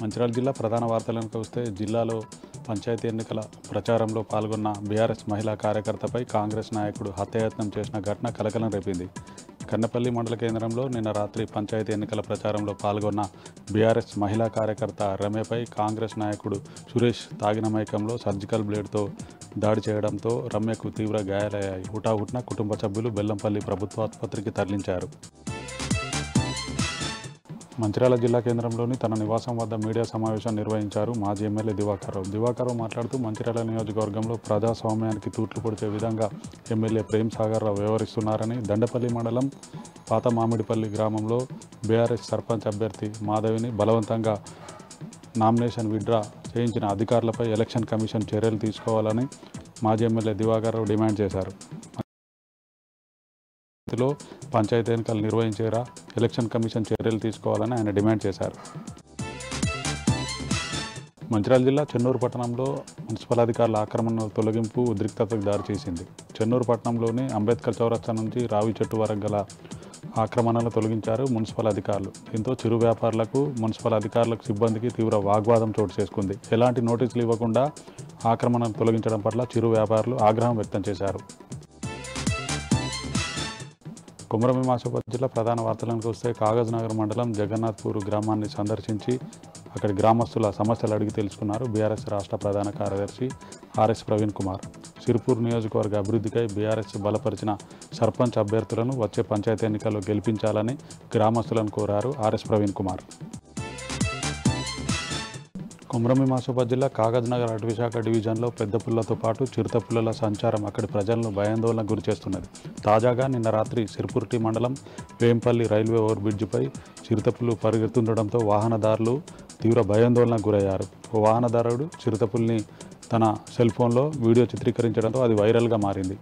మంచిర్యాల జిల్లా ప్రధాన వార్తలను చూస్తే జిల్లాలో పంచాయతీ ఎన్నికల ప్రచారంలో పాల్గొన్న బీఆర్ఎస్ మహిళా కార్యకర్తపై కాంగ్రెస్ నాయకుడు హత్యాయత్నం చేసిన ఘటన కలకలం రేపింది. కన్నపల్లి మండల కేంద్రంలో నిన్న రాత్రి పంచాయతీ ఎన్నికల ప్రచారంలో పాల్గొన్న బీఆర్ఎస్ మహిళా కార్యకర్త రమ్యపై కాంగ్రెస్ నాయకుడు సురేష్ తాగిన మైకంలో సర్జికల్ బ్లేడ్తో దాడి చేయడంతో రమ్యకు తీవ్ర గాయాలయ్యాయి. హుటాహుటిన కుటుంబ సభ్యులు బెల్లంపల్లి ప్రభుత్వ ఆసుపత్రికి తరలించారు. మంచిర్యాల జిల్లా కేంద్రంలోని తన నివాసం వద్ద మీడియా సమావేశం నిర్వహించారు మాజీ ఎమ్మెల్యే దివాకర్రావు మాట్లాడుతూ మంచిర్యాల నియోజకవర్గంలో ప్రజాస్వామ్యానికి తూట్లు పొడిచే విధంగా ఎమ్మెల్యే ప్రేమ్ సాగర్ రావు వ్యవహరిస్తున్నారని, దండపల్లి మండలం పాత మామిడిపల్లి గ్రామంలో బీఆర్ఎస్ సర్పంచ్ అభ్యర్థి మాధవిని బలవంతంగా నామినేషన్ విత్డ్రా చేయించిన అధికారులపై ఎలక్షన్ కమిషన్ చర్యలు తీసుకోవాలని మాజీ ఎమ్మెల్యే దివాకర్రావు డిమాండ్ చేశారు. లో పంచాయతీ ఎన్నికలు నిర్వహించేరా ఎలక్షన్ కమిషన్ చర్యలు తీసుకోవాలని ఆయన డిమాండ్ చేశారు. మంచిర్యాల జిల్లా చెన్నూరు పట్టణంలో మున్సిపల్ అధికారుల ఆక్రమణ తొలగింపు ఉద్రిక్తతకు దారితీసింది. చెన్నూరు పట్టణంలోని అంబేద్కర్ చౌరస్తా నుంచి రావి చెట్టు వరకు గల ఆక్రమణలు తొలగించారు మున్సిపల్ అధికారులు. దీంతో చిరు వ్యాపారులకు, మున్సిపల్ అధికారులకు, సిబ్బందికి తీవ్ర వాగ్వాదం చోటు చేసుకుంది. ఎలాంటి నోటీసులు ఇవ్వకుండా ఆక్రమణలు తొలగించడం పట్ల చిరు వ్యాపారులు ఆగ్రహం వ్యక్తం చేశారు. కుమ్రం ఆసిఫాబాద్ జిల్లా ప్రధాన వార్తలను చూస్తే కాగజ్ నగర్ మండలం జగన్నాథ్పూర్ గ్రామాన్ని సందర్శించి అక్కడి గ్రామస్తుల సమస్యలు అడిగి తెలుసుకున్నారు బీఆర్ఎస్ రాష్ట్ర ప్రధాన కార్యదర్శి ఆర్ఎస్ ప్రవీణ్ కుమార్. సిర్పూర్ నియోజకవర్గ అభివృద్ధికై బీఆర్ఎస్ బలపరిచిన సర్పంచ్ అభ్యర్థులను వచ్చే పంచాయతీ ఎన్నికల్లో గెలిపించాలని గ్రామస్తులను కోరారు ఆర్ఎస్ ప్రవీణ్ కుమార్. కుమ్రం ఆసిఫాబాద్ జిల్లా కాగజ్ నగర్ అటవీశాఖ డివిజన్లో పెద్ద పుల్లతో పాటు చిరుత పుల్లల సంచారం అక్కడి ప్రజలను భయాందోళనకు గురి చేస్తున్నది. తాజాగా నిన్న రాత్రి సిర్పూర్టి మండలం వేంపల్లి రైల్వే ఓవర్ బ్రిడ్జిపై చిరుతపులు పరిగెత్తుండడంతో వాహనదారులు తీవ్ర భయాందోళనకు గురయ్యారు. ఓ వాహనదారుడు చిరుతపుల్ని తన సెల్ ఫోన్లో వీడియో చిత్రీకరించడంతో అది వైరల్గా మారింది.